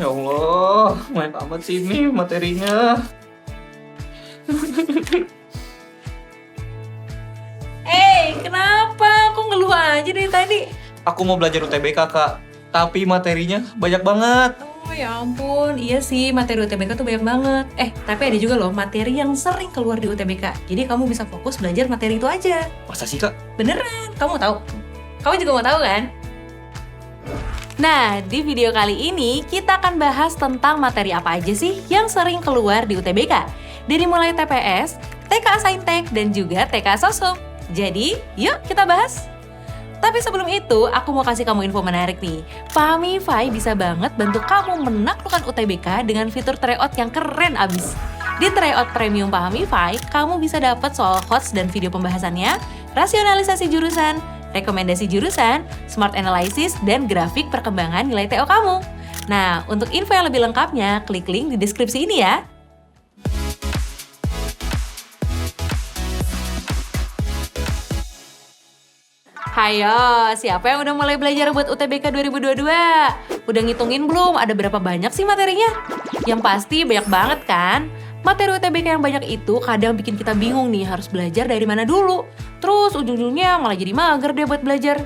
Ya Allah, banyak amat sih ini materinya. Kenapa? Kok ngeluh aja dari tadi? Aku mau belajar UTBK, Kak. Tapi materinya banyak banget. Oh ya ampun, iya sih materi UTBK tuh banyak banget. Tapi ada juga loh materi yang sering keluar di UTBK. Jadi kamu bisa fokus belajar materi itu aja. Masa sih, Kak? Beneran, kamu mau tahu? Kamu juga mau tahu kan? Nah, di video kali ini kita akan bahas tentang materi apa aja sih yang sering keluar di UTBK. Dari mulai TPS, TKA Saintek, dan juga TKA Soshum. Jadi, yuk kita bahas! Tapi sebelum itu, aku mau kasih kamu info menarik nih. Pahmify bisa banget bantu kamu menaklukkan UTBK dengan fitur tryout yang keren abis. Di tryout premium Pahmify, kamu bisa dapat soal hots dan video pembahasannya, rasionalisasi jurusan, rekomendasi jurusan, smart analysis, dan grafik perkembangan nilai TO kamu. Nah, untuk info yang lebih lengkapnya, klik link di deskripsi ini ya. Hayo, siapa yang udah mulai belajar buat UTBK 2022? Udah ngitungin belum ada berapa banyak sih materinya? Yang pasti banyak banget kan? Materi UTBK yang banyak itu kadang bikin kita bingung nih harus belajar dari mana dulu. Terus ujung-ujungnya malah jadi mager deh buat belajar.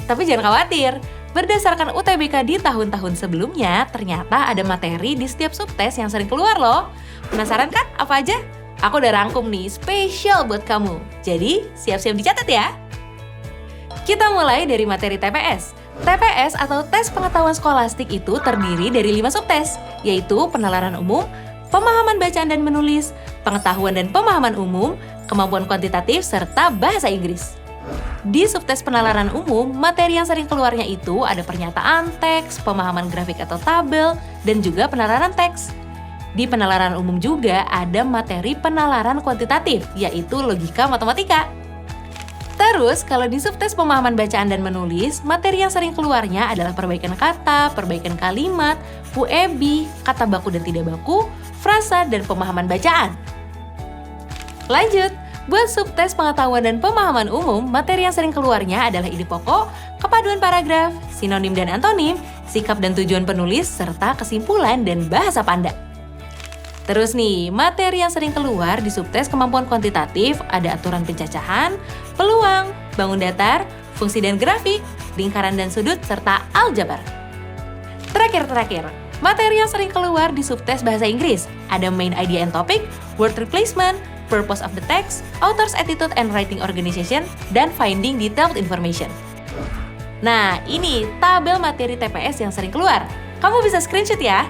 Tapi jangan khawatir. Berdasarkan UTBK di tahun-tahun sebelumnya, ternyata ada materi di setiap subtes yang sering keluar loh. Penasaran kan apa aja? Aku udah rangkum nih spesial buat kamu. Jadi siap-siap dicatat ya. Kita mulai dari materi TPS. TPS atau Tes Pengetahuan Skolastik itu terdiri dari 5 subtes, yaitu penalaran umum, pemahaman bacaan dan menulis, pengetahuan dan pemahaman umum, kemampuan kuantitatif, serta bahasa Inggris. Di subtes penalaran umum, materi yang sering keluarnya itu ada pernyataan teks, pemahaman grafik atau tabel, dan juga penalaran teks. Di penalaran umum juga ada materi penalaran kuantitatif, yaitu logika matematika. Terus, kalau di subtes pemahaman bacaan dan menulis, materi yang sering keluarnya adalah perbaikan kata, perbaikan kalimat, UEB, kata baku dan tidak baku, frasa, dan pemahaman bacaan. Lanjut, buat subtes pengetahuan dan pemahaman umum, materi yang sering keluarnya adalah ide pokok, kepaduan paragraf, sinonim dan antonim, sikap dan tujuan penulis, serta kesimpulan dan bahasa panda. Terus nih, materi yang sering keluar di subtes kemampuan kuantitatif ada aturan pencacahan, peluang, bangun datar, fungsi dan grafik, lingkaran dan sudut, serta aljabar. Terakhir, materi yang sering keluar di subtes bahasa Inggris ada main idea and topic, word replacement, purpose of the text, author's attitude and writing organization, dan finding detailed information. Nah, ini tabel materi TPS yang sering keluar. Kamu bisa screenshot ya.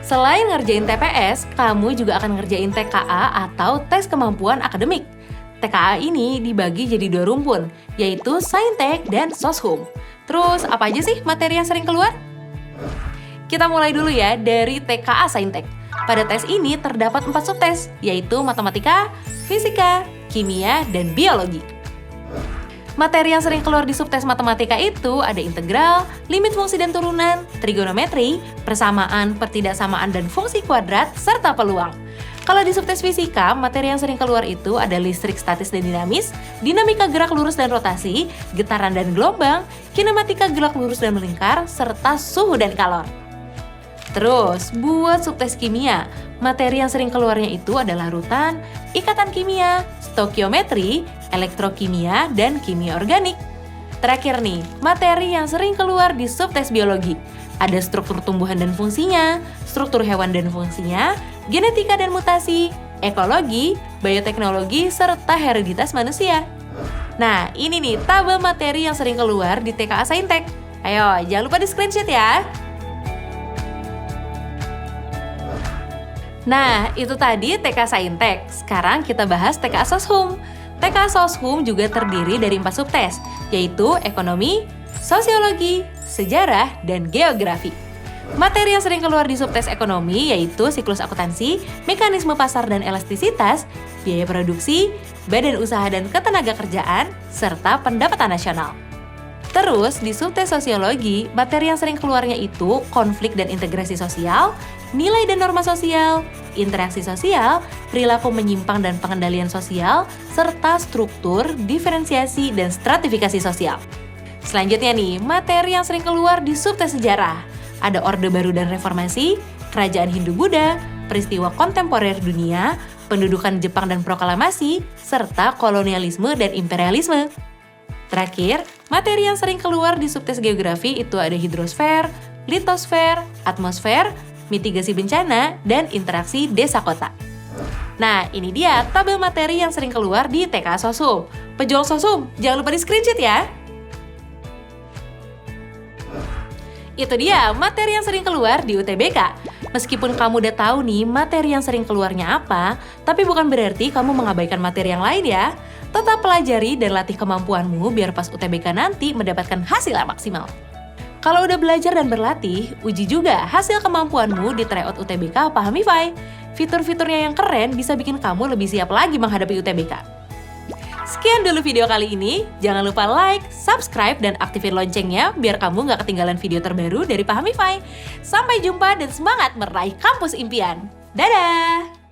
Selain ngerjain TPS, kamu juga akan ngerjain TKA atau tes kemampuan akademik. TKA ini dibagi jadi 2 rumpun, yaitu Saintek dan Soshum. Terus, apa aja sih materi yang sering keluar? Kita mulai dulu ya dari TKA Saintek. Pada tes ini terdapat 4 subtes, yaitu matematika, fisika, kimia, dan biologi. Materi yang sering keluar di subtes matematika itu ada integral, limit fungsi dan turunan, trigonometri, persamaan, pertidaksamaan, dan fungsi kuadrat, serta peluang. Kalau di subtes fisika, materi yang sering keluar itu ada listrik statis dan dinamis, dinamika gerak lurus dan rotasi, getaran dan gelombang, kinematika gerak lurus dan melingkar, serta suhu dan kalor. Terus, buat subtes kimia, materi yang sering keluarnya itu adalah rutan, ikatan kimia, stokiometri, elektrokimia, dan kimia organik. Terakhir nih, materi yang sering keluar di subtes biologi. Ada struktur tumbuhan dan fungsinya, struktur hewan dan fungsinya, genetika dan mutasi, ekologi, bioteknologi, serta hereditas manusia. Nah, ini nih tabel materi yang sering keluar di TKA Saintek. Ayo, jangan lupa di screenshot ya. Nah, itu tadi TKA Saintek. Sekarang kita bahas TKA Soshum. TKA Soshum juga terdiri dari 4 subtes, yaitu ekonomi, sosiologi, sejarah, dan geografi. Materi yang sering keluar di subtes ekonomi yaitu siklus akuntansi, mekanisme pasar dan elastisitas, biaya produksi, badan usaha dan ketenaga kerjaan, serta pendapatan nasional. Terus, di subtes sosiologi, materi yang sering keluarnya itu konflik dan integrasi sosial, nilai dan norma sosial, interaksi sosial, perilaku menyimpang dan pengendalian sosial, serta struktur, diferensiasi, dan stratifikasi sosial. Selanjutnya nih, materi yang sering keluar di subtes sejarah. Ada Orde Baru dan Reformasi, Kerajaan Hindu-Buddha, peristiwa kontemporer dunia, pendudukan Jepang dan proklamasi, serta kolonialisme dan imperialisme. Terakhir, materi yang sering keluar di subtes geografi itu ada hidrosfer, litosfer, atmosfer, mitigasi bencana, dan interaksi desa kota. Nah, ini dia tabel materi yang sering keluar di TK Sosum. Pejuang Sosum, jangan lupa di-screenshot ya! Itu dia materi yang sering keluar di UTBK. Meskipun kamu udah tahu nih materi yang sering keluarnya apa, tapi bukan berarti kamu mengabaikan materi yang lain ya. Tetap pelajari dan latih kemampuanmu biar pas UTBK nanti mendapatkan hasil yang maksimal. Kalau udah belajar dan berlatih, uji juga hasil kemampuanmu di tryout UTBK Pahamify. Fitur-fiturnya yang keren bisa bikin kamu lebih siap lagi menghadapi UTBK. Sekian dulu video kali ini. Jangan lupa like, subscribe, dan aktifin loncengnya biar kamu nggak ketinggalan video terbaru dari Pahamify. Sampai jumpa dan semangat meraih kampus impian. Dadah!